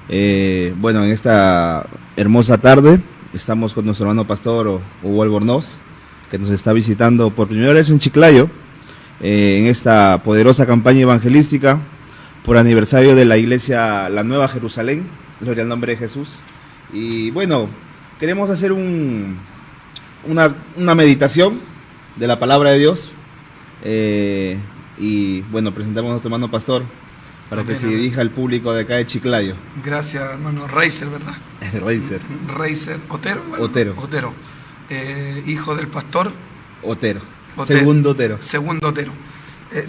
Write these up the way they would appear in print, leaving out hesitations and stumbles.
Bueno, en esta hermosa tarde estamos con nuestro hermano pastor Hugo Albornoz, que nos está visitando por primera vez en Chiclayo, en esta poderosa campaña evangelística por aniversario de la iglesia La Nueva Jerusalén, gloria al nombre de Jesús. Y bueno, queremos hacer una meditación de la palabra de Dios, y bueno, presentamos a nuestro hermano pastor para que se dirija al público de acá de Chiclayo. Gracias, hermano Reiser, ¿verdad? Reiser Otero. Bueno, Otero. Hijo del pastor Otero. Segundo Otero.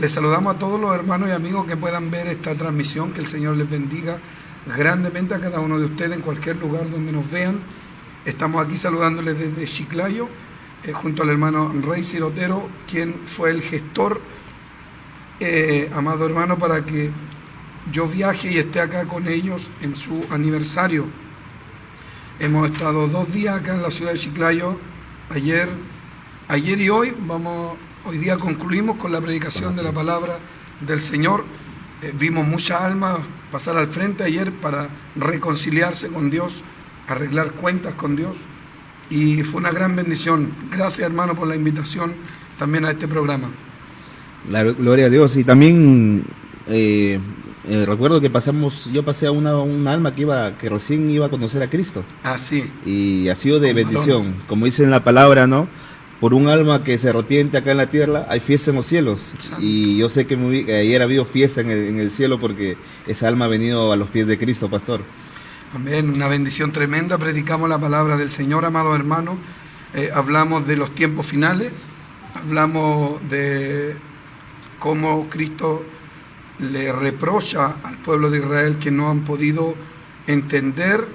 Les saludamos a todos los hermanos y amigos que puedan ver esta transmisión. Que el Señor les bendiga grandemente a cada uno de ustedes en cualquier lugar donde nos vean. Estamos aquí saludándoles desde Chiclayo, junto al hermano Reiser Otero, quien fue el gestor, amado hermano, para que yo viaje y esté acá con ellos en su aniversario. Hemos estado 2 días acá en la ciudad de Chiclayo, ayer y hoy. Hoy día concluimos con la predicación de la palabra del Señor. Vimos muchas almas pasar al frente ayer para reconciliarse con Dios, arreglar cuentas con Dios, y fue una gran bendición. Gracias, hermano, por la invitación también a este programa. La gloria a Dios. Y también recuerdo que yo pasé a una alma que recién iba a conocer a Cristo. Ah, sí. Y ha sido de bendición, como dice en la palabra, ¿no? Por un alma que se arrepiente acá en la tierra, hay fiesta en los cielos. Santo. Y yo sé que ayer ha habido fiesta en el cielo porque esa alma ha venido a los pies de Cristo, pastor. Amén, una bendición tremenda. Predicamos la palabra del Señor, amado hermano. Hablamos de los tiempos finales, hablamos de cómo Cristo le reprocha al pueblo de Israel que no han podido entender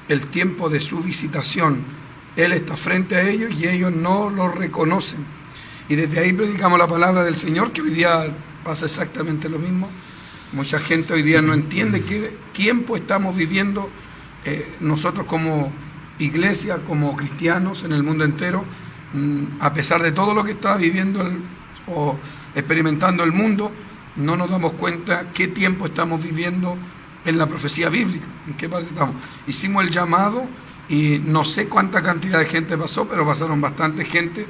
el tiempo de su visitación. Él está frente a ellos y ellos no lo reconocen. Y desde ahí predicamos la palabra del Señor, que hoy día pasa exactamente lo mismo. Mucha gente hoy día no entiende qué tiempo estamos viviendo nosotros como iglesia, como cristianos en el mundo entero, a pesar de todo lo que está viviendo o experimentando el mundo. No nos damos cuenta qué tiempo estamos viviendo en la profecía bíblica, en qué parte estamos. Hicimos el llamado y no sé cuánta cantidad de gente pasó, pero pasaron bastante gente,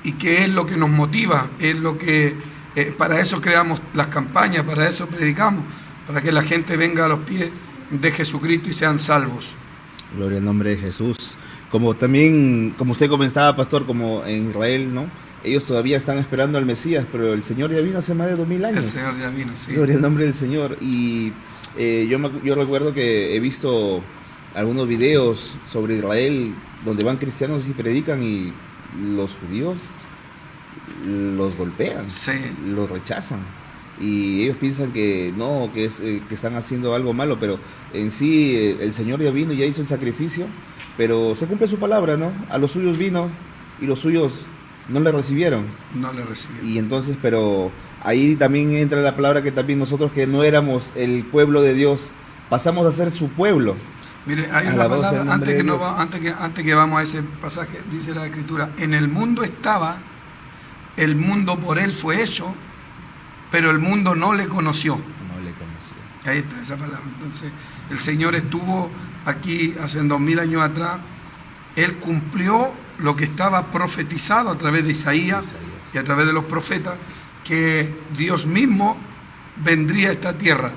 y que es lo que nos motiva, es lo que para eso creamos las campañas, para eso predicamos, para que la gente venga a los pies de Jesucristo y sean salvos. Gloria al nombre de Jesús. Como usted comentaba, pastor, como en Israel, ¿no? Ellos todavía están esperando al Mesías, pero el Señor ya vino hace más de 2000 años. El Señor ya vino, sí. Gloria al nombre del Señor. Y yo recuerdo que he visto algunos videos sobre Israel donde van cristianos y predican, y los judíos los golpean, sí, los rechazan. Y ellos piensan que no, que están haciendo algo malo, pero en sí el Señor ya vino y ya hizo el sacrificio, pero se cumple su palabra, ¿no? A los suyos vino y los suyos no le recibieron. Y entonces, pero ahí también entra la palabra que también nosotros, que no éramos el pueblo de Dios, pasamos a ser su pueblo. Mire, hay una palabra, antes que vamos a ese pasaje, dice la Escritura: en el mundo estaba, el mundo por él fue hecho, pero el mundo no le conoció. Ahí está esa palabra. Entonces, el Señor estuvo aquí hace 2000 años atrás. Él cumplió lo que estaba profetizado a través de Isaías y a través de los profetas, que Dios mismo vendría a esta tierra.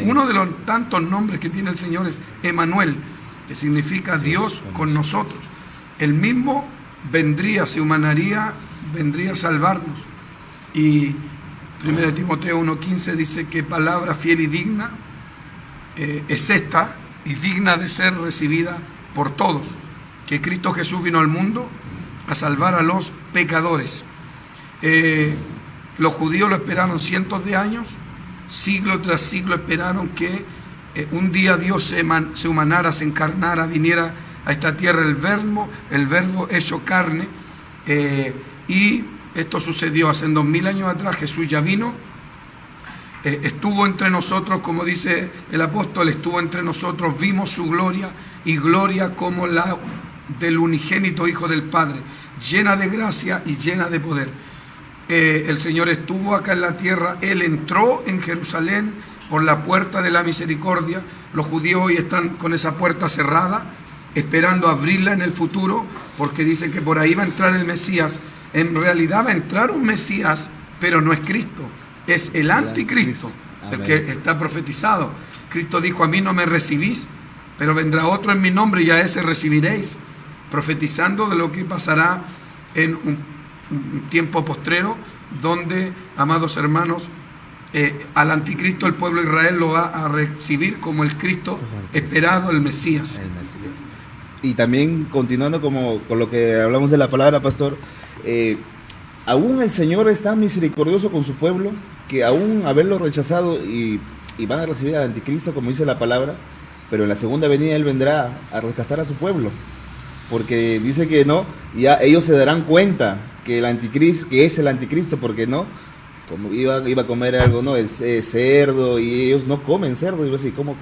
Uno de los tantos nombres que tiene el Señor es Emanuel, que significa Dios con nosotros. Él mismo vendría, se humanaría, vendría a salvarnos. Y 1 Timoteo 1:15 dice que palabra fiel y digna es esta, y digna de ser recibida por todos, que Cristo Jesús vino al mundo a salvar a los pecadores. Los judíos lo esperaron cientos de años, siglo tras siglo esperaron que un día Dios se humanara, se encarnara, viniera a esta tierra el verbo hecho carne, y esto sucedió hace 2000 años atrás. Jesús ya vino, estuvo entre nosotros, como dice el apóstol, estuvo entre nosotros, vimos su gloria, y gloria como la del unigénito Hijo del Padre, llena de gracia y llena de poder. El Señor estuvo acá en la tierra, Él entró en Jerusalén por la puerta de la misericordia, Los judíos hoy están con esa puerta cerrada, esperando abrirla en el futuro, porque dicen que por ahí va a entrar el Mesías. En realidad va a entrar un Mesías, pero no es Cristo, es el anticristo, el que está profetizado. Cristo dijo: a mí no me recibís, pero vendrá otro en mi nombre y a ese recibiréis, profetizando de lo que pasará en un tiempo postrero, donde, amados hermanos, al anticristo el pueblo de Israel lo va a recibir como el Cristo esperado, el Mesías. El Mesías. Y también continuando con lo que hablamos de la palabra, pastor, aún el Señor está misericordioso con su pueblo, que aún haberlo rechazado y van a recibir al anticristo, como dice la palabra, pero en la segunda venida Él vendrá a rescatar a su pueblo, porque dice que no, ya ellos se darán cuenta que el anticristo, que es el anticristo, porque no, como iba a comer algo, no, es cerdo, y ellos no comen cerdo, y va a decir, ¿cómo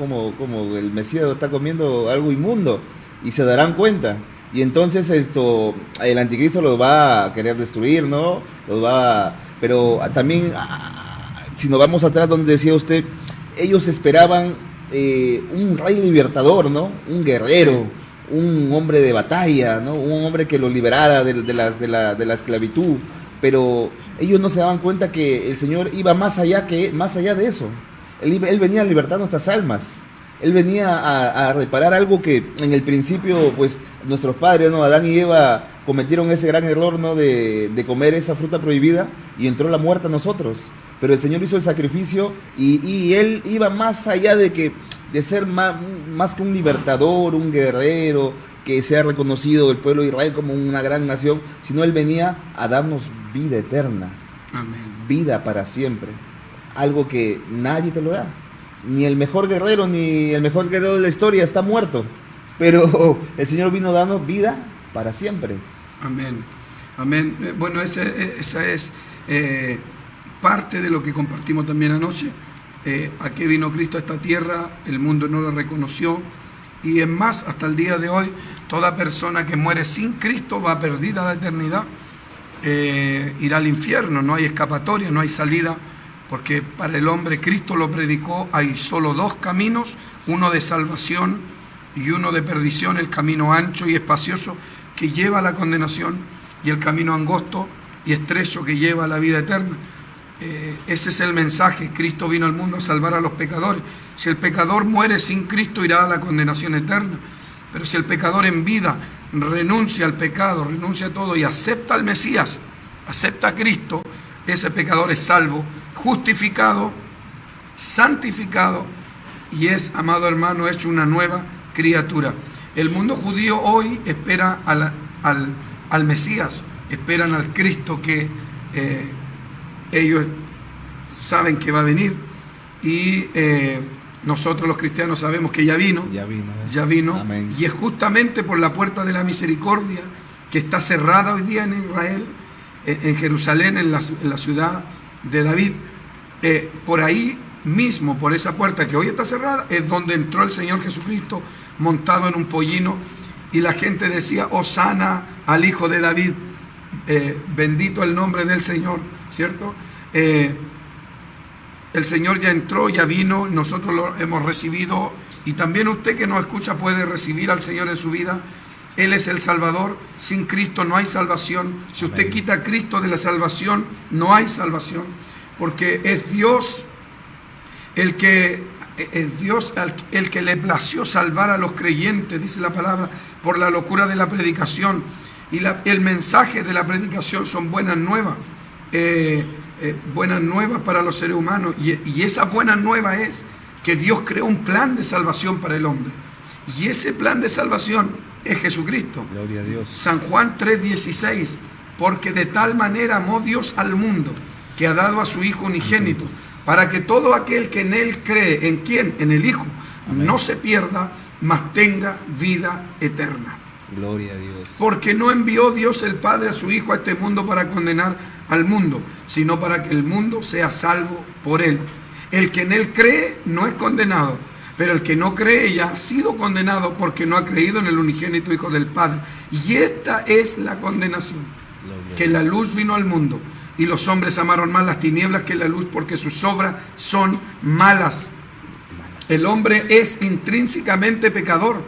el Mesías está comiendo algo inmundo? Y se darán cuenta. Y entonces el anticristo los va a querer destruir, ¿no? Pero también, si nos vamos atrás donde decía usted, ellos esperaban un rey libertador, ¿no? Un guerrero, un hombre de batalla, ¿no? Un hombre que los liberara de la esclavitud. Pero ellos no se daban cuenta que el Señor iba más allá de eso. Él venía a libertar nuestras almas. Él venía a reparar algo que en el principio, pues, nuestros padres, ¿no? Adán y Eva cometieron ese gran error, ¿no? De comer esa fruta prohibida, y entró la muerte a nosotros. Pero el Señor hizo el sacrificio y Él iba más allá de ser más que un libertador, un guerrero, que sea reconocido el pueblo de Israel como una gran nación, sino Él venía a darnos vida eterna. Amén. Vida para siempre. Algo que nadie te lo da. Ni el mejor guerrero de la historia está muerto, pero el Señor vino dando vida para siempre. Amén, amén. Bueno, esa es parte de lo que compartimos también anoche. ¿A qué vino Cristo a esta tierra? El mundo no lo reconoció, y es más, hasta el día de hoy, toda persona que muere sin Cristo va perdida a la eternidad, irá al infierno, no hay escapatoria, no hay salida. Porque para el hombre, Cristo lo predicó, hay solo dos caminos, uno de salvación y uno de perdición, el camino ancho y espacioso que lleva a la condenación, y el camino angosto y estrecho que lleva a la vida eterna. Ese es el mensaje. Cristo vino al mundo a salvar a los pecadores. Si el pecador muere sin Cristo, irá a la condenación eterna. Pero si el pecador en vida renuncia al pecado, renuncia a todo y acepta al Mesías, acepta a Cristo, ese pecador es salvo, justificado, santificado, y es, amado hermano, hecho una nueva criatura. El mundo judío hoy espera al Mesías, esperan al Cristo que ellos saben que va a venir, y nosotros los cristianos sabemos que ya vino. Amén. Y es justamente por la puerta de la misericordia, que está cerrada hoy día en Israel, en Jerusalén, en la ciudad de David. Por ahí mismo, por esa puerta que hoy está cerrada, es donde entró el Señor Jesucristo montado en un pollino, y la gente decía: Hosana al Hijo de David, bendito el nombre del Señor, ¿cierto? El Señor ya entró, ya vino, nosotros lo hemos recibido, y también usted que nos escucha puede recibir al Señor en su vida. Él es el Salvador. Sin Cristo no hay salvación. Si usted quita a Cristo de la salvación, no hay salvación, porque es Dios el que le plació salvar a los creyentes, dice la palabra, por la locura de la predicación. Y el mensaje de la predicación son buenas nuevas, buenas nuevas para los seres humanos, y esa buena nueva es que Dios creó un plan de salvación para el hombre, y ese plan de salvación es Jesucristo. Gloria a Dios. San Juan 3:16, porque de tal manera amó Dios al mundo, que ha dado a su Hijo unigénito, para que todo aquel que en Él cree, ¿en quién? En el Hijo, amén, no se pierda, mas tenga vida eterna. Gloria a Dios. Porque no envió Dios el Padre a su Hijo a este mundo para condenar al mundo, sino para que el mundo sea salvo por Él. El que en Él cree no es condenado, pero el que no cree ya ha sido condenado, porque no ha creído en el unigénito Hijo del Padre. Y esta es la condenación, que la luz vino al mundo, y los hombres amaron más las tinieblas que la luz, porque sus obras son malas. El hombre es intrínsecamente pecador.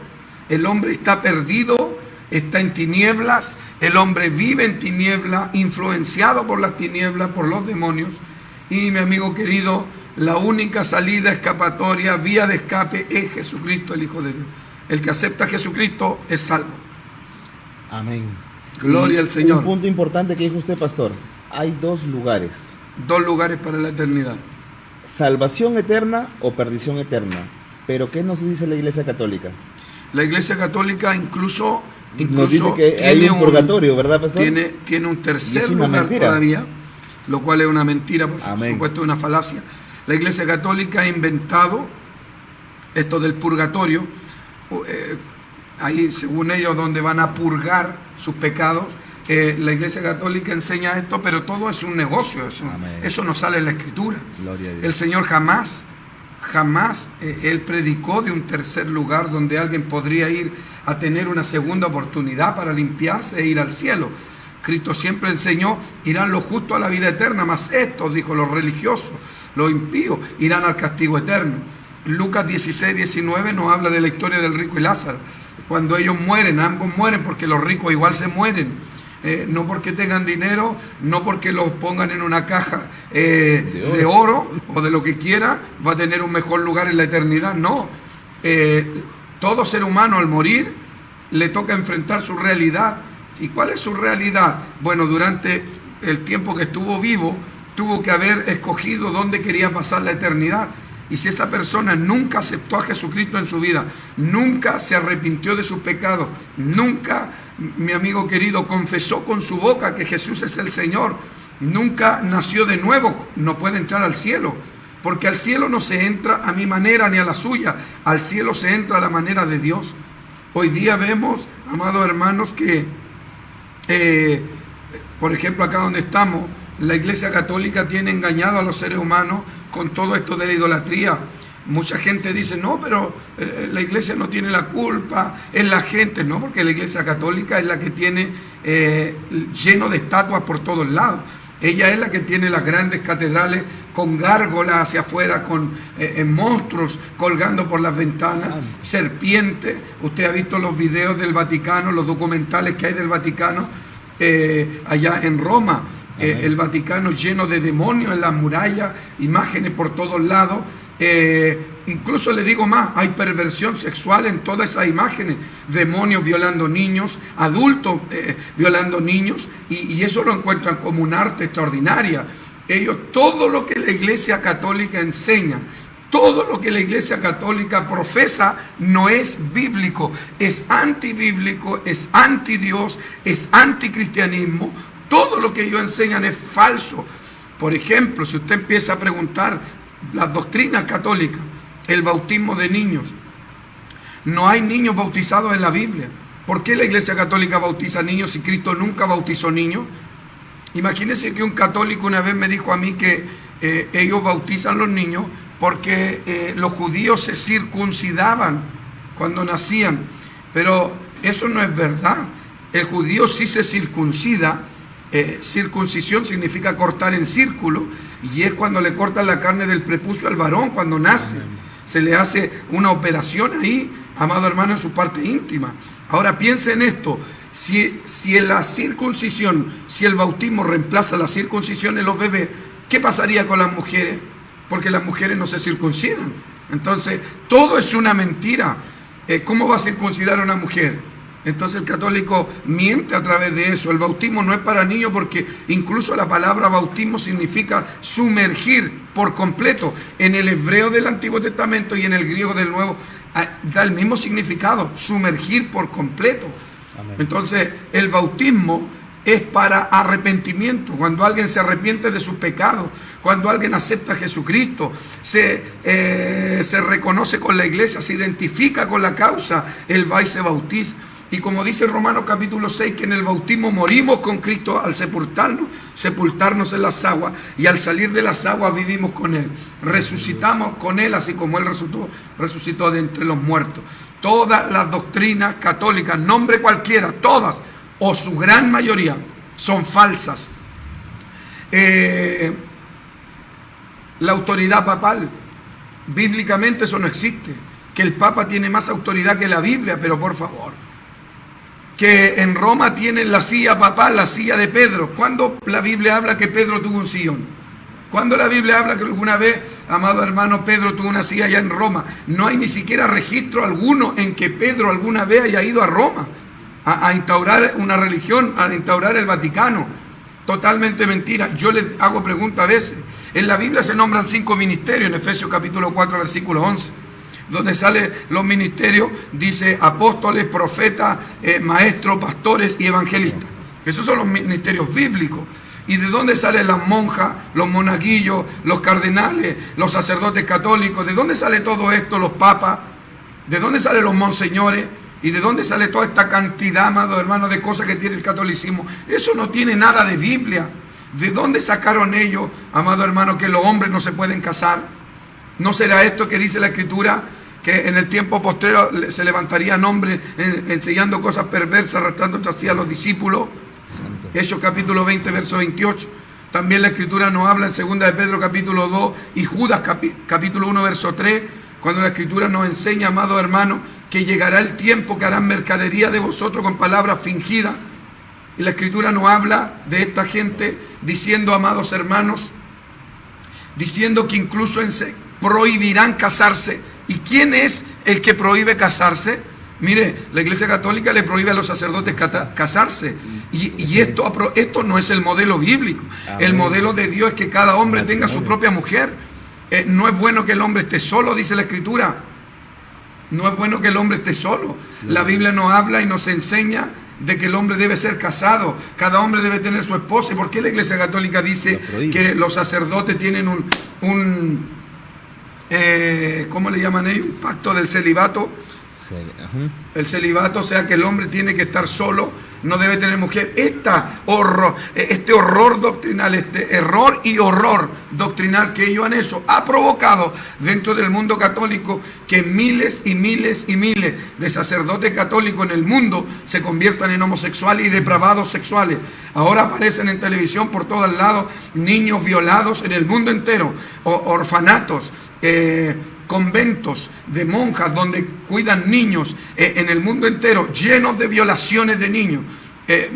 El hombre está perdido, está en tinieblas. El hombre vive en tinieblas, influenciado por las tinieblas, por los demonios. Y mi amigo querido, la única salida, escapatoria, vía de escape es Jesucristo, el Hijo de Dios. El que acepta a Jesucristo es salvo. Amén. Gloria al Señor. Un punto importante que dijo usted, pastor. Hay dos lugares. Dos lugares para la eternidad. Salvación eterna o perdición eterna. Pero ¿qué nos dice la Iglesia Católica? La Iglesia Católica incluso nos dice que hay un purgatorio, ¿verdad, pastor? Tiene un tercer lugar todavía, lo cual es una mentira, por supuesto, una falacia. La Iglesia Católica ha inventado esto del purgatorio, ahí según ellos donde van a purgar sus pecados. La Iglesia Católica enseña esto, pero todo es un negocio, eso no sale en la Escritura. El Señor jamás Él predicó de un tercer lugar donde alguien podría ir a tener una segunda oportunidad para limpiarse e ir al cielo. Cristo siempre enseñó, irán los justos a la vida eterna, mas estos, dijo, los religiosos, los impíos, irán al castigo eterno. Lucas 16, 19 nos habla de la historia del rico y Lázaro. Cuando ellos mueren, ambos mueren porque los ricos igual se mueren. No porque tengan dinero, no porque los pongan en una caja de oro o de lo que quiera, va a tener un mejor lugar en la eternidad. No, todo ser humano al morir le toca enfrentar su realidad. ¿Y cuál es su realidad? Bueno, durante el tiempo que estuvo vivo, tuvo que haber escogido dónde quería pasar la eternidad. Y si esa persona nunca aceptó a Jesucristo en su vida, nunca se arrepintió de sus pecados, nunca, mi amigo querido, confesó con su boca que Jesús es el Señor, nunca nació de nuevo, no puede entrar al cielo, porque al cielo no se entra a mi manera ni a la suya, al cielo se entra a la manera de Dios. Hoy día vemos, amados hermanos, que, por ejemplo, acá donde estamos, la Iglesia Católica tiene engañado a los seres humanos con todo esto de la idolatría. Mucha gente dice, no, pero la Iglesia no tiene la culpa, es la gente. No, porque la Iglesia Católica es la que tiene lleno de estatuas por todos lados. Ella es la que tiene las grandes catedrales con gárgolas hacia afuera, con monstruos colgando por las ventanas, serpientes. Usted ha visto los videos del Vaticano, los documentales que hay del Vaticano allá en Roma. El Vaticano lleno de demonios en las murallas, imágenes por todos lados. Incluso le digo más, hay perversión sexual en todas esas imágenes, demonios violando niños, adultos violando niños, y eso lo encuentran como un arte extraordinaria. Ellos, todo lo que la Iglesia Católica enseña, todo lo que la Iglesia Católica profesa no es bíblico, es antibíblico, es antidios, es anticristianismo. Todo lo que ellos enseñan es falso. Por ejemplo, si usted empieza a preguntar las doctrinas católicas, el bautismo de niños, no hay niños bautizados en la Biblia. ¿Por qué la Iglesia Católica bautiza niños si Cristo nunca bautizó niños? Imagínense que un católico una vez me dijo a mí que ellos bautizan los niños porque los judíos se circuncidaban cuando nacían, pero eso no es verdad. El judío sí se circuncida. Circuncisión significa cortar en círculo, y es cuando le cortan la carne del prepucio al varón cuando nace. Se le hace una operación ahí, amado hermano, en su parte íntima. Ahora piense en esto, si en la circuncisión, si el bautismo reemplaza la circuncisión en los bebés, ¿qué pasaría con las mujeres? Porque las mujeres no se circuncidan. Entonces, todo es una mentira. ¿Cómo va a circuncidar a una mujer? Entonces el católico miente a través de eso. El bautismo no es para niños porque incluso la palabra bautismo significa sumergir por completo. En el hebreo del Antiguo Testamento y en el griego del Nuevo da el mismo significado, sumergir por completo. Amén. Entonces el bautismo es para arrepentimiento, cuando alguien se arrepiente de sus pecados, cuando alguien acepta a Jesucristo, se reconoce con la iglesia, se identifica con la causa, él va y se bautiza. Y como dice Romanos capítulo 6, que en el bautismo morimos con Cristo al sepultarnos en las aguas, y al salir de las aguas vivimos con Él. Resucitamos con Él, así como Él resucitó de entre los muertos. Todas las doctrinas católicas, nombre cualquiera, todas, o su gran mayoría, son falsas. La autoridad papal, Bíblicamente eso no existe. Que el Papa tiene más autoridad que la Biblia, pero por favor. Que en Roma tienen la silla papal, la silla de Pedro. ¿Cuándo la Biblia habla que Pedro tuvo un sillón? ¿Cuándo la Biblia habla que alguna vez, amado hermano, Pedro tuvo una silla allá en Roma? No hay ni siquiera registro alguno en que Pedro alguna vez haya ido a Roma a instaurar una religión, a instaurar el Vaticano. Totalmente mentira. Yo les hago preguntas a veces. En la Biblia se nombran 5 ministerios, en Efesios capítulo 4, versículo 11. Donde salen los ministerios, dice apóstoles, profetas, maestros, pastores y evangelistas. Esos son los ministerios bíblicos. ¿Y de dónde salen las monjas, los monaguillos, los cardenales, los sacerdotes católicos? ¿De dónde sale todo esto, los papas? ¿De dónde salen los monseñores? ¿Y de dónde sale toda esta cantidad, amados hermanos, de cosas que tiene el catolicismo? Eso no tiene nada de Biblia. ¿De dónde sacaron ellos, amado hermano, que los hombres no se pueden casar? ¿No será esto que dice la Escritura, que en el tiempo postrero se levantarían hombres enseñando cosas perversas, arrastrando tras sí a los discípulos? Santo. Hechos capítulo 20, verso 28. También la Escritura nos habla en 2 de Pedro capítulo 2 y Judas capítulo 1, verso 3, cuando la Escritura nos enseña, amado hermano, que llegará el tiempo que harán mercadería de vosotros con palabras fingidas. Y la Escritura nos habla de esta gente diciendo, amados hermanos, diciendo que incluso prohibirán casarse. ¿Y quién es el que prohíbe casarse? Mire, la Iglesia Católica le prohíbe a los sacerdotes casarse. Y esto no es el modelo bíblico. El modelo de Dios es que cada hombre tenga su propia mujer. No es bueno que el hombre esté solo, dice la Escritura. No es bueno que el hombre esté solo. La Biblia nos habla y nos enseña de que el hombre debe ser casado. Cada hombre debe tener su esposa. ¿Y por qué la Iglesia Católica dice que los sacerdotes tienen ¿cómo le llaman ellos? Un pacto del celibato. El celibato, o sea que el hombre tiene que estar solo, no debe tener mujer. Este horror doctrinal, este error y horror doctrinal que ellos han hecho, ha provocado dentro del mundo católico que miles y miles y miles de sacerdotes católicos en el mundo se conviertan en homosexuales y depravados sexuales. Ahora aparecen en televisión por todos lados niños violados en el mundo entero, orfanatos, conventos de monjas donde cuidan niños en el mundo entero, llenos de violaciones de niños.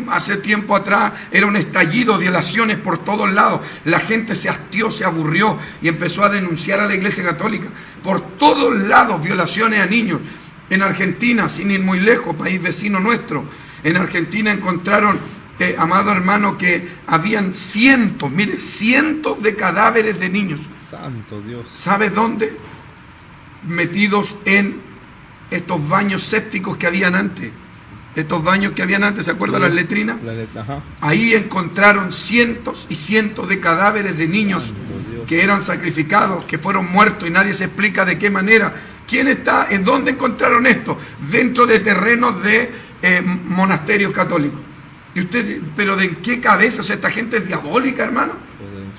Hace tiempo atrás era un estallido de violaciones por todos lados. La gente se hastió, se aburrió y empezó a denunciar a la Iglesia Católica. Por todos lados violaciones a niños. En Argentina, sin ir muy lejos, país vecino nuestro, en Argentina encontraron, amado hermano, que habían cientos de cadáveres de niños. Santo Dios. ¿Sabe dónde? Metidos en estos baños sépticos que habían antes. Estos baños que habían antes, ¿se acuerdan las letrinas? Ahí encontraron cientos y cientos de cadáveres de niños que eran sacrificados, que fueron muertos y nadie se explica de qué manera. ¿Quién está? ¿En dónde encontraron esto? Dentro de terrenos de monasterios católicos. ¿Y usted, pero de qué cabeza? O sea, esta gente es diabólica, hermano.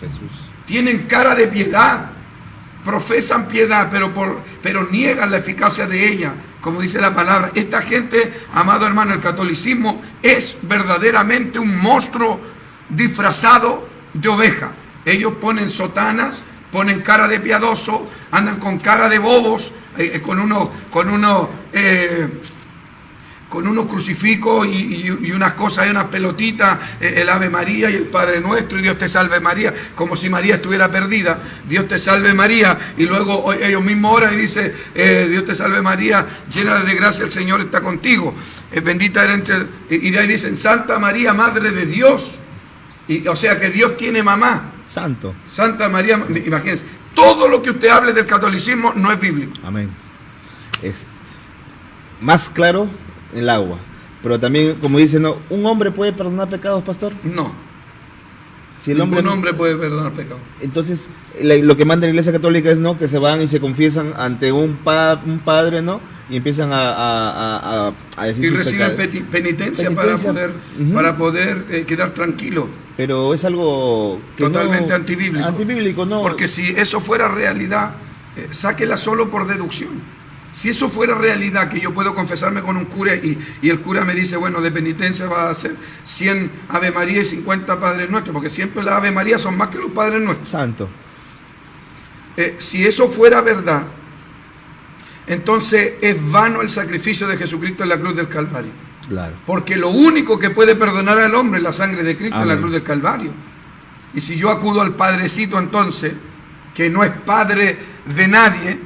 Jesús. Tienen cara de piedad. Profesan piedad, pero niegan la eficacia de ella, como dice la palabra. Esta gente, amado hermano, el catolicismo es verdaderamente un monstruo disfrazado de oveja. Ellos ponen sotanas, ponen cara de piadoso, andan con cara de bobos, con unos crucifijos y unas cosas, y unas pelotitas, el Ave María y el Padre Nuestro y Dios te salve María, como si María estuviera perdida. Dios te salve María, y luego ellos mismos oran y dicen, Dios te salve María, llena de gracia, el Señor está contigo, bendita eres entre... Y de ahí dicen, Santa María, Madre de Dios. O sea que Dios tiene mamá. Santo. Santa María, imagínense, todo lo que usted hable del catolicismo no es bíblico. Amén. Es más claro el agua, pero también, como dicen, ¿no? ¿Un hombre puede perdonar pecados, pastor? No. Si el hombre puede perdonar pecados. Entonces, lo que manda la Iglesia Católica es, ¿no?, que se van y se confiesan ante un padre, ¿no?, y empiezan a decir y reciben penitencia para poder quedar tranquilo. Pero es algo que totalmente antibíblico. Antibíblico, no. Porque si eso fuera realidad, sáquela solo por deducción. Si eso fuera realidad, que yo puedo confesarme con un cura y el cura me dice, bueno, de penitencia va a hacer 100 Ave María y 50 Padres Nuestros, porque siempre las Ave María son más que los Padres Nuestros. Santo. si eso fuera verdad, entonces es vano el sacrificio de Jesucristo en la cruz del Calvario. Claro. Porque lo único que puede perdonar al hombre es la sangre de Cristo. Amén. En la cruz del Calvario. Y si yo acudo al Padrecito entonces, que no es padre de nadie,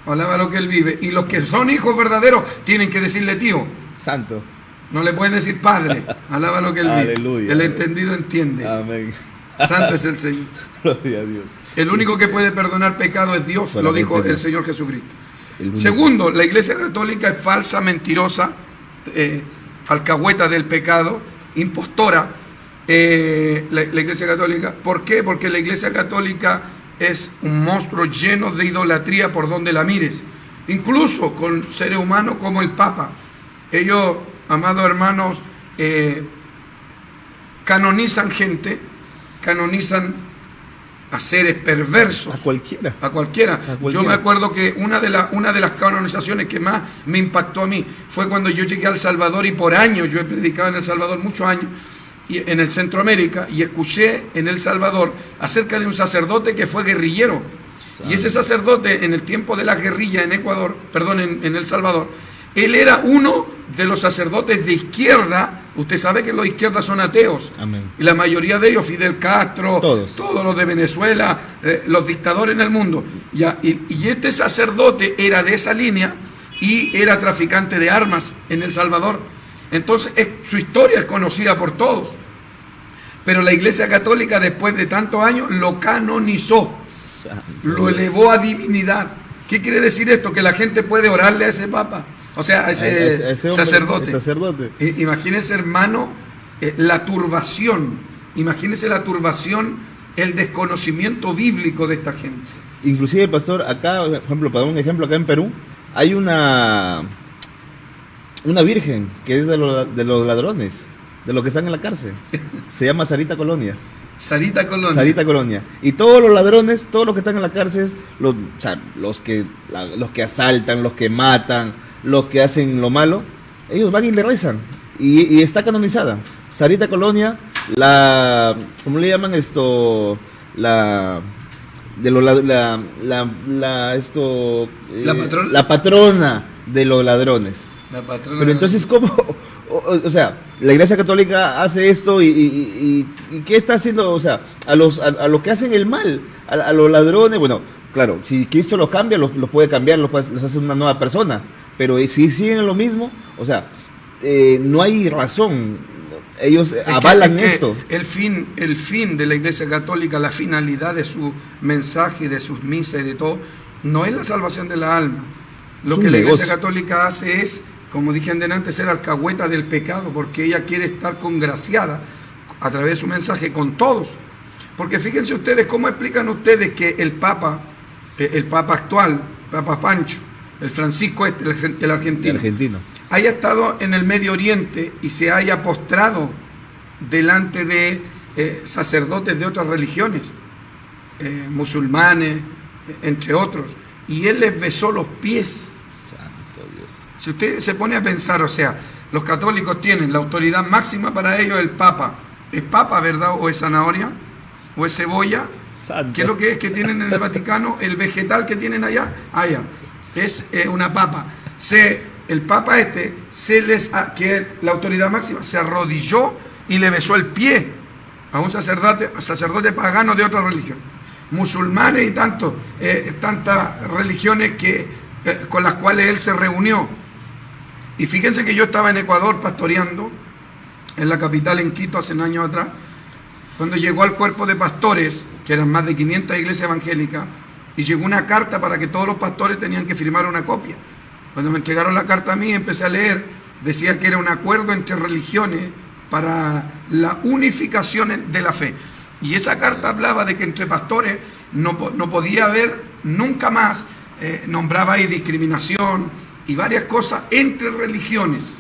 alaba lo que él vive, y los que son hijos verdaderos tienen que decirle tío. Santo. No le pueden decir padre, alaba lo que él vive. Aleluya. El entendido entiende. Amén. Santo es el Señor. Gloria a Dios. El único que puede perdonar pecado es Dios, lo dijo el Señor Jesucristo. Segundo, la Iglesia Católica es falsa, mentirosa, alcahueta del pecado, impostora. La Iglesia Católica, ¿por qué? Porque la Iglesia Católica es un monstruo lleno de idolatría por donde la mires, incluso con seres humanos como el Papa. Ellos, amados hermanos, canonizan gente, canonizan a seres perversos. A cualquiera. A cualquiera. Yo me acuerdo que una de las canonizaciones que más me impactó a mí fue cuando yo llegué a El Salvador, y por años, yo he predicado en El Salvador muchos años, y en el Centroamérica, y escuché en El Salvador acerca de un sacerdote que fue guerrillero. Y ese sacerdote, en el tiempo de la guerrilla en Ecuador, perdón, en El Salvador, él era uno de los sacerdotes de izquierda. Usted sabe que los de izquierda son ateos. Amén. Y la mayoría de ellos, Fidel Castro, todos los de Venezuela, los dictadores en el mundo. Y este sacerdote era de esa línea y era traficante de armas en El Salvador. Entonces su historia es conocida por todos. Pero la Iglesia Católica, después de tantos años, lo canonizó, lo elevó a divinidad. ¿Qué quiere decir esto? Que la gente puede orarle a ese papa, o sea, a ese sacerdote. Imagínense, hermano, la turbación, imagínense la turbación, el desconocimiento bíblico de esta gente. Inclusive, pastor, acá, por ejemplo, para un ejemplo, acá en Perú, hay una virgen que es de los ladrones, de los que están en la cárcel. Se llama Sarita Colonia. Sarita Colonia. Sarita Colonia. Y todos los ladrones, todos los que están en la cárcel, los que asaltan, los que matan, los que hacen lo malo, ellos van y le rezan. Y está canonizada. Sarita Colonia, ¿cómo le llaman esto? La patrona de los ladrones. La patrona. Pero entonces, ¿cómo? O sea, la Iglesia Católica hace esto y ¿qué está haciendo? O sea, a los que hacen el mal, a los ladrones, bueno, claro, si Cristo los cambia, los puede cambiar, los hace una nueva persona, pero si siguen lo mismo, o sea, no hay razón, ellos avalan esto. El fin de la Iglesia Católica, la finalidad de su mensaje, de sus misas y de todo, no es la salvación de la alma. Lo que la Iglesia Católica hace es, como dije antes, ser alcahueta del pecado, porque ella quiere estar congraciada a través de su mensaje con todos. Porque fíjense ustedes, ¿cómo explican ustedes que el Papa actual, Papa Pancho, el Francisco el argentino, haya estado en el Medio Oriente y se haya postrado delante de sacerdotes de otras religiones, musulmanes, entre otros, y él les besó los pies? Si usted se pone a pensar, o sea, los católicos tienen la autoridad máxima para ellos, el Papa. ¿Es Papa, verdad? ¿O es zanahoria? ¿O es cebolla? Santo. ¿Qué es lo que es que tienen en el Vaticano? El vegetal que tienen allá, es una papa. El Papa que la autoridad máxima, se arrodilló y le besó el pie a un sacerdote pagano de otra religión. Musulmanes y tantas religiones con las cuales él se reunió. Y fíjense que yo estaba en Ecuador pastoreando, en la capital, en Quito, hace años atrás, cuando llegó al cuerpo de pastores, que eran más de 500 iglesias evangélicas, y llegó una carta para que todos los pastores tenían que firmar una copia. Cuando me entregaron la carta a mí, empecé a leer, decía que era un acuerdo entre religiones para la unificación de la fe. Y esa carta hablaba de que entre pastores no podía haber nunca más, nombraba ahí discriminación y varias cosas entre religiones.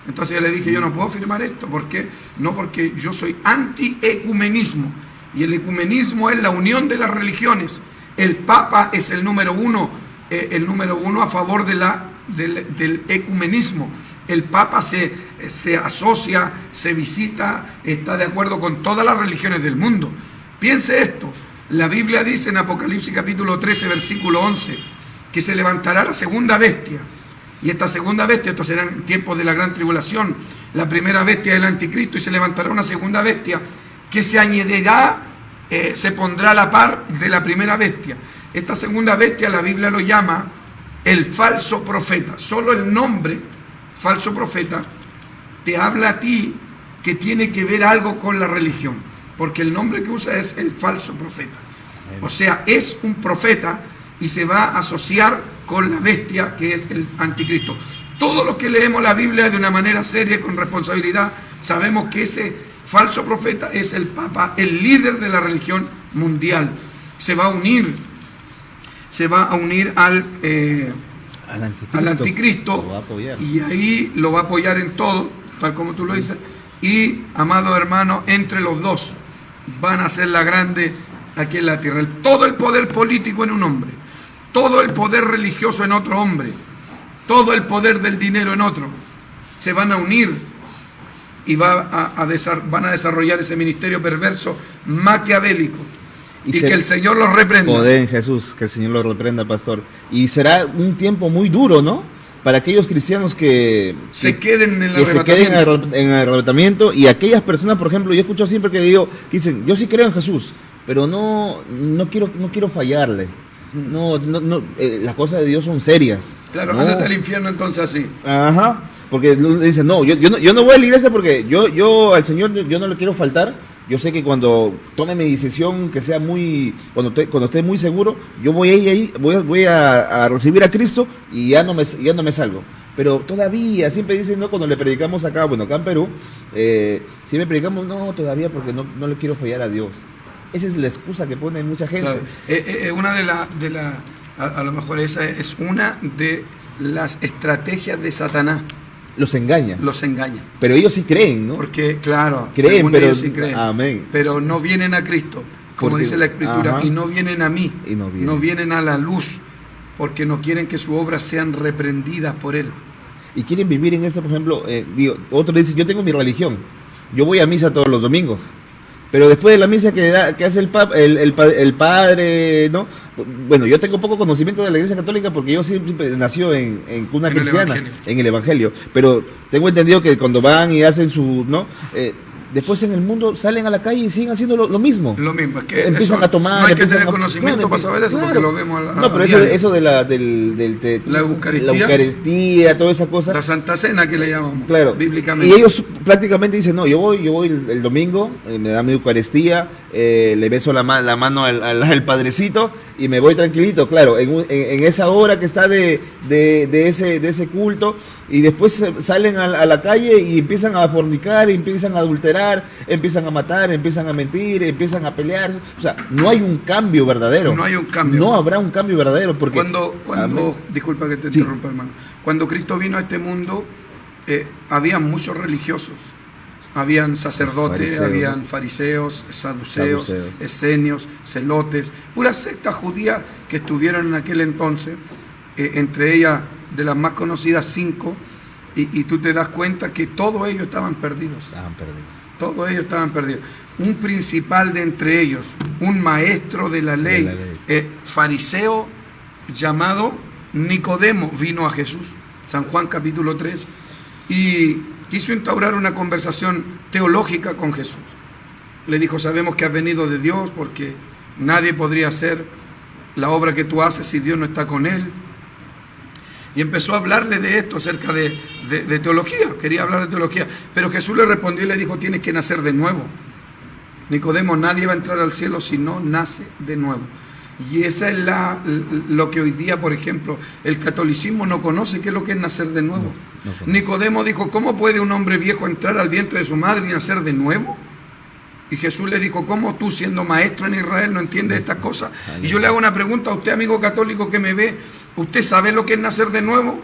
Entonces yo le dije, yo no puedo firmar esto. ¿Por qué? No, porque yo soy anti-ecumenismo. Y el ecumenismo es la unión de las religiones. El Papa es el número uno a favor del ecumenismo. El Papa se asocia, se visita, está de acuerdo con todas las religiones del mundo. Piense esto. La Biblia dice en Apocalipsis capítulo 13, versículo 11, que se levantará la segunda bestia. Y esta segunda bestia, estos serán tiempos de la gran tribulación, la primera bestia del anticristo, y se levantará una segunda bestia que se añadirá, se pondrá a la par de la primera bestia. Esta segunda bestia la Biblia lo llama el falso profeta. Solo el nombre, falso profeta, te habla a ti que tiene que ver algo con la religión, porque el nombre que usa es el falso profeta. O sea, es un profeta y se va a asociar con la bestia que es el anticristo. Todos los que leemos la Biblia de una manera seria y con responsabilidad, sabemos que ese falso profeta es el Papa, el líder de la religión mundial. Se va a unir al anticristo, Lo va a apoyar. y ahí lo va a apoyar en todo, tal como tú lo dices. Y, amado hermano, entre los dos van a ser la grande aquí en la tierra. Todo el poder político en un hombre, todo el poder religioso en otro hombre, todo el poder del dinero en otro, se van a unir y van a desarrollar ese ministerio perverso maquiavélico. Y que el Señor los reprenda. Poder en Jesús, que el Señor los reprenda, pastor. Y será un tiempo muy duro, ¿no? Para aquellos cristianos que se queden en el arrebatamiento. Y aquellas personas, por ejemplo, yo escucho siempre que dicen, yo sí creo en Jesús, pero no quiero fallarle. Las cosas de Dios son serias. Claro, no. ándate al infierno entonces así. Ajá, porque dicen, no, yo no voy a la iglesia porque yo al Señor yo no le quiero faltar. Yo sé que cuando tome mi decisión, que sea cuando esté muy seguro, yo voy a recibir a Cristo y ya no me salgo. Pero todavía, siempre dicen, ¿no? Cuando le predicamos acá en Perú, siempre predicamos, no, todavía porque no le quiero fallar a Dios. Esa es la excusa que pone mucha gente. Claro. A lo mejor esa es una de las estrategias de Satanás. Los engaña. Pero ellos sí creen, ¿no? Porque, claro, creen, pero ellos sí creen. Amén. Pero no vienen a Cristo, como dice la Escritura, ajá. Y no vienen a mí, Y no vienen a la luz, porque no quieren que sus obras sean reprendidas por Él. Y quieren vivir en eso, por ejemplo, otro dice, yo tengo mi religión, yo voy a misa todos los domingos. Pero después de la misa que hace el padre, ¿no? Bueno, yo tengo poco conocimiento de la Iglesia Católica porque yo siempre nació en cuna cristiana, en el Evangelio. Pero tengo entendido que cuando van y hacen ¿no? Después en el mundo salen a la calle y siguen haciendo lo mismo. Lo mismo, es que empiezan a tomar. No hay que tener conocimiento para saber eso, porque lo vemos No, pero eso de la Eucaristía, toda esa cosa. La Santa Cena que le llamamos, claro, bíblicamente. Y ellos prácticamente dicen, no, yo voy el domingo, me da mi Eucaristía, le beso la mano al Padrecito y me voy tranquilito, claro, en esa hora que está de ese culto, y después salen a la calle y empiezan a fornicar, y empiezan a adulterar, empiezan a matar, empiezan a mentir, empiezan a pelear. O sea, no hay un cambio verdadero. No hay un cambio. No habrá un cambio verdadero porque cuando disculpa que te interrumpa, hermano. Cuando Cristo vino a este mundo, había muchos religiosos. Habían sacerdotes, habían fariseos, saduceos, esenios, celotes, puras sectas judías que estuvieron en aquel entonces, entre ellas de las más conocidas 5, y tú te das cuenta que todos ellos estaban perdidos. Todos ellos estaban perdidos. Un principal de entre ellos, un maestro de la ley, fariseo llamado Nicodemo, vino a Jesús, San Juan capítulo 3, y quiso instaurar una conversación teológica con Jesús. Le dijo, sabemos que has venido de Dios porque nadie podría hacer la obra que tú haces si Dios no está con él. Y empezó a hablarle de esto, acerca de teología, quería hablar de teología. Pero Jesús le respondió y le dijo, tienes que nacer de nuevo. Nicodemo, nadie va a entrar al cielo si no nace de nuevo. Y esa es lo que hoy día, por ejemplo, el catolicismo no conoce, qué es lo que es nacer de nuevo. No Nicodemo dijo, ¿cómo puede un hombre viejo entrar al vientre de su madre y nacer de nuevo? Y Jesús le dijo, ¿cómo tú, siendo maestro en Israel, no entiendes estas cosas? Y yo le hago una pregunta a usted, amigo católico que me ve, ¿usted sabe lo que es nacer de nuevo?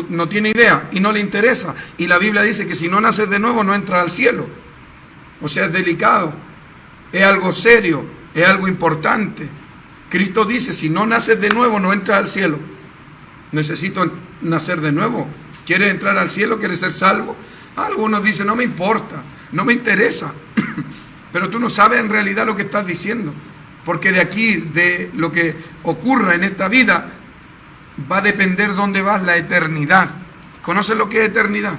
No tiene idea y no le interesa. Y la Biblia dice que si no naces de nuevo no entras al cielo. O sea, es delicado, es algo serio, es algo importante. Cristo dice, si no naces de nuevo no entras al cielo. Necesito nacer de nuevo. ¿Quieres entrar al cielo? ¿Quieres ser salvo? Algunos dicen, no me importa, no me interesa. Pero tú no sabes en realidad lo que estás diciendo. porque de aquí, de lo que ocurra en esta vida, va a depender dónde vas la eternidad. ¿Conoces lo que es eternidad?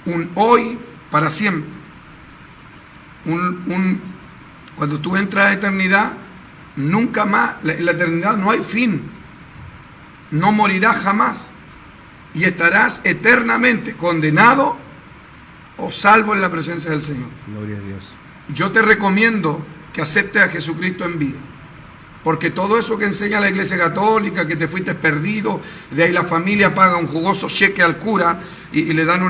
Un hoy para siempre. Cuando tú entras a eternidad, nunca más, en la eternidad no hay fin. No morirás jamás. Y estarás eternamente condenado o salvo en la presencia del Señor. Gloria a Dios. Yo te recomiendo que aceptes a Jesucristo en vida. Porque todo eso que enseña la Iglesia Católica, que te fuiste perdido, de ahí la familia paga un jugoso cheque al cura y le dan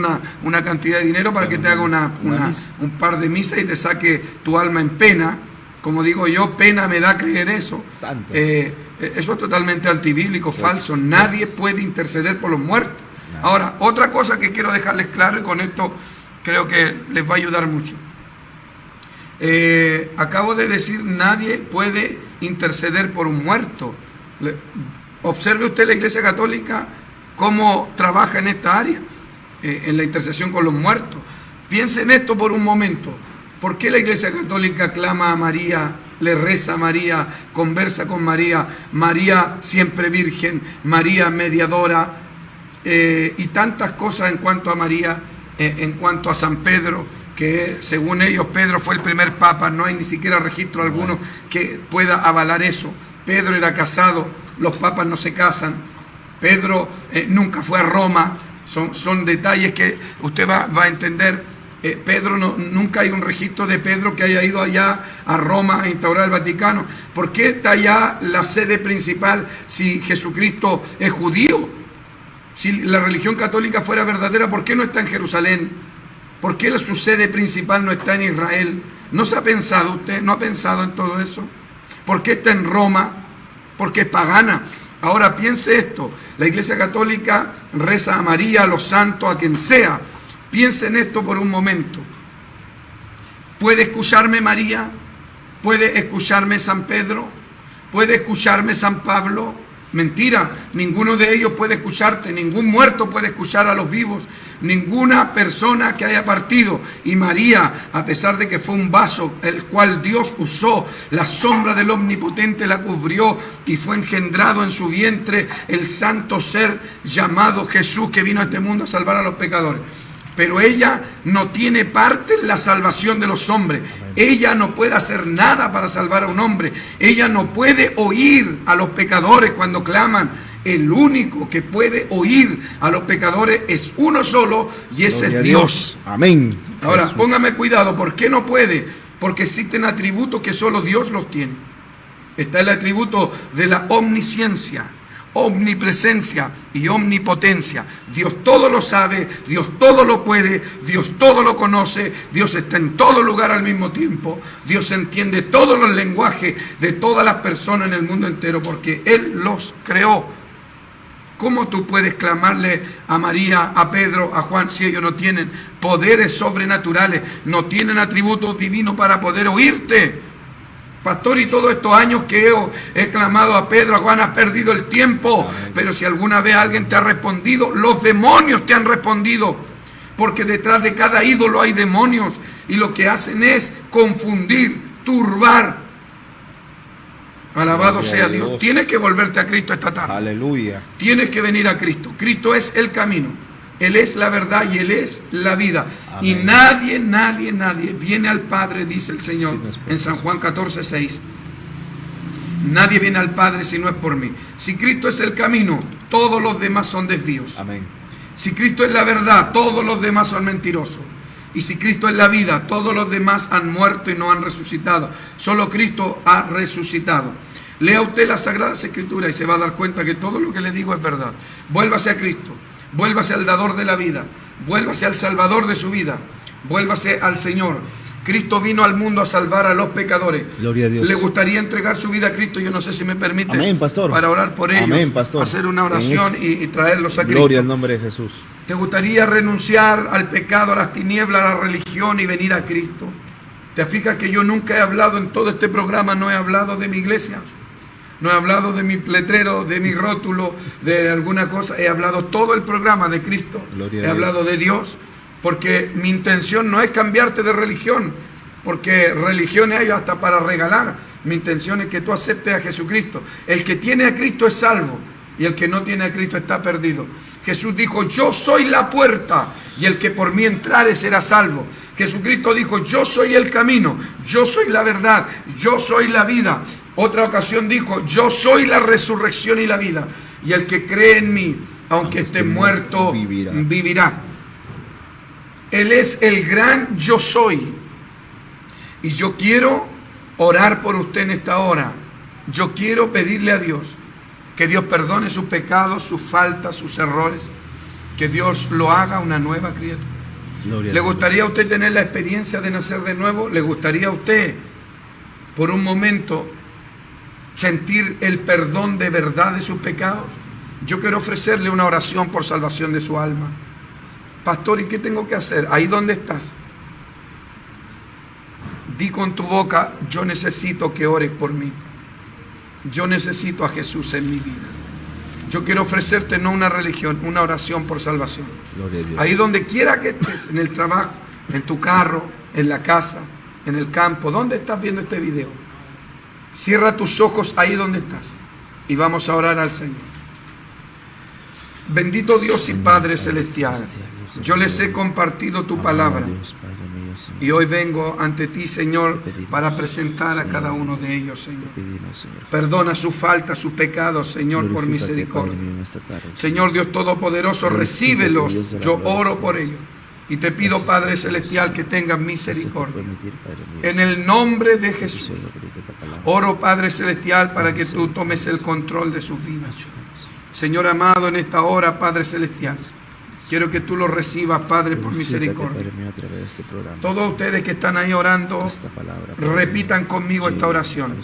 una cantidad de dinero para que te haga un par de misas y te saque tu alma en pena. Como digo yo, pena me da creer eso. Santo. Eso es totalmente antibíblico, falso. Nadie puede interceder por los muertos. Ahora, otra cosa que quiero dejarles claro, y con esto creo que les va a ayudar mucho. Acabo de decir, nadie puede interceder por un muerto. Observe usted la Iglesia Católica cómo trabaja en esta área, en la intercesión con los muertos. Piense en esto por un momento. ¿Por qué la Iglesia Católica clama a María, le reza a María, conversa con María, María siempre virgen, María mediadora, y tantas cosas en cuanto a María, en cuanto a San Pedro, que según ellos Pedro fue el primer papa? No hay ni siquiera registro alguno que pueda avalar eso. Pedro era casado, los papas no se casan, Pedro nunca fue a Roma, son detalles que usted va a entender. Pedro nunca hay un registro de Pedro que haya ido allá a Roma a instaurar el Vaticano. ¿Por qué está allá la sede principal si Jesucristo es judío? Si la religión católica fuera verdadera, ¿por qué no está en Jerusalén? ¿Por qué su sede principal no está en Israel? ¿No se ha pensado usted? ¿No ha pensado en todo eso? ¿Por qué está en Roma? Porque es pagana. Ahora piense esto, la Iglesia Católica reza a María, a los santos, a quien sea. Piense en esto por un momento. ¿Puede escucharme María? ¿Puede escucharme San Pedro? ¿Puede escucharme San Pablo? Mentira, ninguno de ellos puede escucharte, ningún muerto puede escuchar a los vivos, ninguna persona que haya partido. Y María, a pesar de que fue un vaso el cual Dios usó, la sombra del Omnipotente la cubrió y fue engendrado en su vientre el santo ser llamado Jesús, que vino a este mundo a salvar a los pecadores. Pero ella no tiene parte en la salvación de los hombres. Ella no puede hacer nada para salvar a un hombre. Ella no puede oír a los pecadores cuando claman. El único que puede oír a los pecadores es uno solo, y ese es Dios. Amén. Ahora, Jesús. póngame cuidado. ¿Por qué no puede? Porque existen atributos que solo Dios los tiene. Está el atributo de la omnisciencia, omnipresencia y omnipotencia. Dios todo lo sabe, Dios todo lo puede, Dios todo lo conoce, Dios está en todo lugar al mismo tiempo, Dios entiende todos los lenguajes de todas las personas en el mundo entero, porque Él los creó. ¿Cómo tú puedes clamarle a María, a Pedro, a Juan, si ellos no tienen poderes sobrenaturales, no tienen atributos divinos para poder oírte? Pastor, y todos estos años que he clamado a Pedro, a Juan, has perdido el tiempo. Pero si alguna vez alguien te ha respondido, los demonios te han respondido. Porque detrás de cada ídolo hay demonios. Y lo que hacen es confundir, turbar. Alabado sea Dios. Tienes que volverte a Cristo esta tarde. Aleluya. Tienes que venir a Cristo. Cristo es el camino. Él es la verdad y Él es la vida. Amén. Y nadie viene al Padre, dice el Señor en San Juan 14:6. Nadie viene al Padre si no es por mí. Si Cristo es el camino, todos los demás son desvíos. Amén. Si Cristo es la verdad, todos los demás son mentirosos. Y si Cristo es la vida, todos los demás han muerto y no han resucitado. Solo Cristo ha resucitado. Lea usted las Sagradas Escrituras y se va a dar cuenta que todo lo que le digo es verdad. Vuélvase a Cristo. Vuélvase al dador de la vida, vuélvase al salvador de su vida, vuélvase al Señor. Cristo vino al mundo a salvar a los pecadores. Gloria a Dios. ¿Le gustaría entregar su vida a Cristo? Yo no sé si me permite. Amén, pastor. Para orar por ellos. Amén, pastor. Hacer una oración y traerlos a Cristo. Gloria al nombre de Jesús. ¿Te gustaría renunciar al pecado, a las tinieblas, a la religión y venir a Cristo? ¿Te fijas que yo nunca he hablado en todo este programa, no he hablado de mi iglesia? No he hablado de mi letrero, de mi rótulo, de alguna cosa. He hablado todo el programa de Cristo. He hablado de Dios, porque mi intención no es cambiarte de religión. porque religiones hay hasta para regalar. Mi intención es que tú aceptes a Jesucristo. El que tiene a Cristo es salvo, y el que no tiene a Cristo está perdido. Jesús dijo, yo soy la puerta, y el que por mí entrare será salvo. Jesucristo dijo, yo soy el camino, yo soy la verdad, yo soy la vida. Otra ocasión dijo, yo soy la resurrección y la vida, y el que cree en mí, aunque esté muerto, vivirá. Él es el gran yo soy. Y yo quiero orar por usted en esta hora. Yo quiero pedirle a Dios que Dios perdone sus pecados, sus faltas, sus errores, que Dios lo haga una nueva criatura. ¿Le gustaría a usted tener la experiencia de nacer de nuevo? ¿Le gustaría a usted por un momento sentir el perdón de verdad de sus pecados? Yo quiero ofrecerle una oración por salvación de su alma. Pastor, ¿y qué tengo que hacer? Ahí donde estás, di con tu boca, yo necesito que ores por mí. Yo necesito a Jesús en mi vida. Yo quiero ofrecerte no una religión, una oración por salvación. Ahí donde quiera que estés, en el trabajo, en tu carro, en la casa, en el campo, ¿dónde estás viendo este video? Cierra tus ojos ahí donde estás y vamos a orar al Señor. Bendito Dios y Padre Celestial, yo les he compartido tu palabra y hoy vengo ante ti, Señor, para presentar a cada uno de ellos, Señor. Perdona sus faltas, sus pecados, Señor, por misericordia. Señor Dios Todopoderoso, recíbelos, yo oro por ellos. Y te pido, Padre Celestial, que tengas misericordia. En el nombre de Jesús, oro, Padre Celestial, para que tú tomes el control de sus vidas. Señor amado, en esta hora, Padre Celestial, quiero que tú lo recibas, Padre, por misericordia. Todos ustedes que están ahí orando, repitan conmigo esta oración.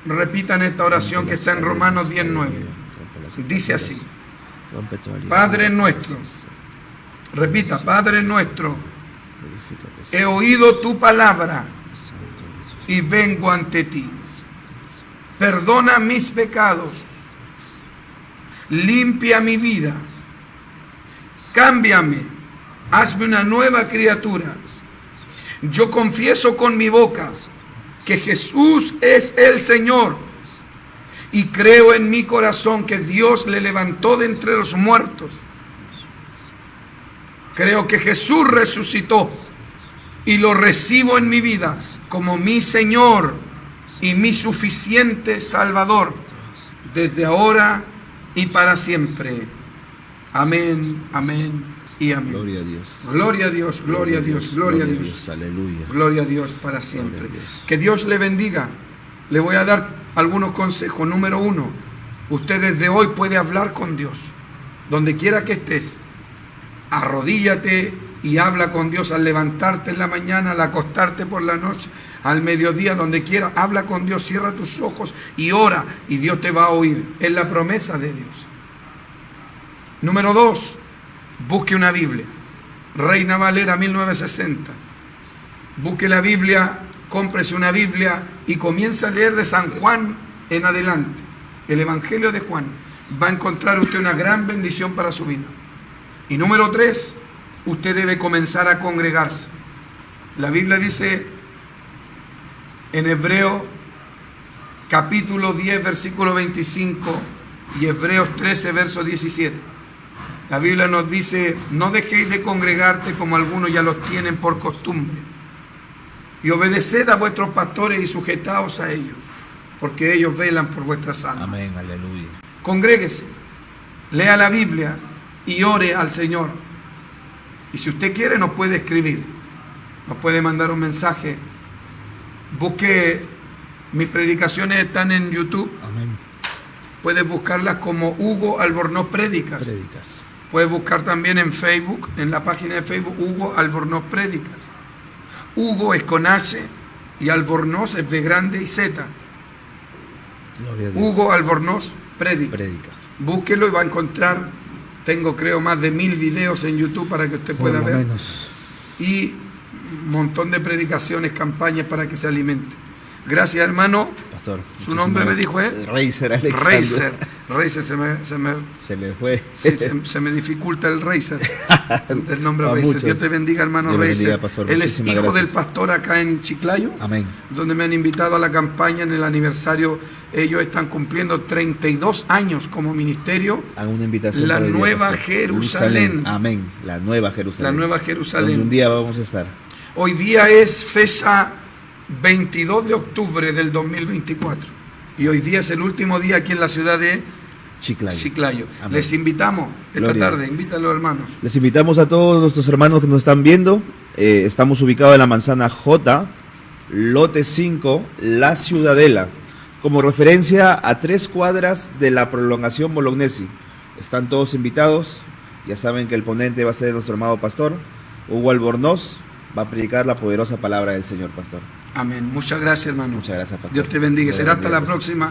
Repitan esta oración que está en Romanos 10:9. Dice así: Padre nuestro, repita, Padre nuestro, he oído tu palabra y vengo ante ti. Perdona mis pecados, limpia mi vida, cámbiame, hazme una nueva criatura. Yo confieso con mi boca que Jesús es el Señor y creo en mi corazón que Dios le levantó de entre los muertos. Creo que Jesús resucitó y lo recibo en mi vida como mi Señor y mi suficiente Salvador, desde ahora y para siempre. Amén, amén y amén. Gloria a Dios. Gloria a Dios, gloria a Dios, gloria a Dios. Aleluya. Gloria a Dios para siempre. Que Dios le bendiga. Le voy a dar algunos consejos. Número 1, usted desde hoy puede hablar con Dios. Donde quiera que estés, arrodíllate y habla con Dios al levantarte en la mañana, al acostarte por la noche, al mediodía, donde quiera. Habla con Dios, cierra tus ojos y ora y Dios te va a oír. Es la promesa de Dios. Número 2, busque una Biblia. Reina Valera 1960. Busque la Biblia, cómprese una Biblia y comienza a leer de San Juan en adelante. El Evangelio de Juan. Va a encontrar usted una gran bendición para su vida. Y número 3, usted debe comenzar a congregarse. La Biblia dice en Hebreo capítulo 10, versículo 25 y Hebreos 13, verso 17. La Biblia nos dice: no dejéis de congregarte como algunos ya los tienen por costumbre, y obedeced a vuestros pastores y sujetaos a ellos, porque ellos velan por vuestras almas. Amén, aleluya. Congréguese, lea la Biblia y ore al Señor. Y si usted quiere, nos puede escribir, nos puede mandar un mensaje. Busque, mis predicaciones están en YouTube. Amén. Puedes buscarlas como Hugo Albornoz Prédicas. Puedes buscar también en Facebook, en la página de Facebook, Hugo Albornoz Prédicas. Hugo es con H y Albornoz es B grande y Z. Hugo Albornoz Prédicas. Búsquelo y va a encontrar, tengo creo más de 1000 videos en YouTube para que usted pueda ver. Y un montón de predicaciones, campañas para que se alimente. Gracias, hermano. Pastor. Su nombre me dijo él. Reiser Alexander. Reiser. Racer Se le fue. se me dificulta el Racer, el nombre A Racer. muchos. Dios te bendiga, hermano Dios le Racer. bendiga, pastor. Él es Muchísimas hijo gracias. del pastor acá en Chiclayo, Amén. donde me han invitado a la campaña en el aniversario. Ellos están cumpliendo 32 años como ministerio. Hago una invitación. La para el día, Nueva pastor. Jerusalén. Amén. La Nueva Jerusalén. La Nueva Donde un Jerusalén. día vamos a estar. Hoy día es fecha 22 de octubre del 2024. Y hoy día es el último día aquí en la ciudad de Chiclayo. Amén. Les invitamos esta Gloria. tarde, invítalo, hermano. Les invitamos a todos nuestros hermanos que nos están viendo. Estamos ubicados en la manzana J, lote 5, La Ciudadela, como referencia a 3 cuadras de la prolongación Bolognesi. Están todos invitados. Ya saben que el ponente va a ser nuestro amado pastor, Hugo Albornoz. Va a predicar la poderosa palabra del Señor, pastor. Amén. Muchas gracias, hermano. Muchas gracias, pastor. Dios te bendiga. Dios Será hasta bendiga, la pastor. próxima.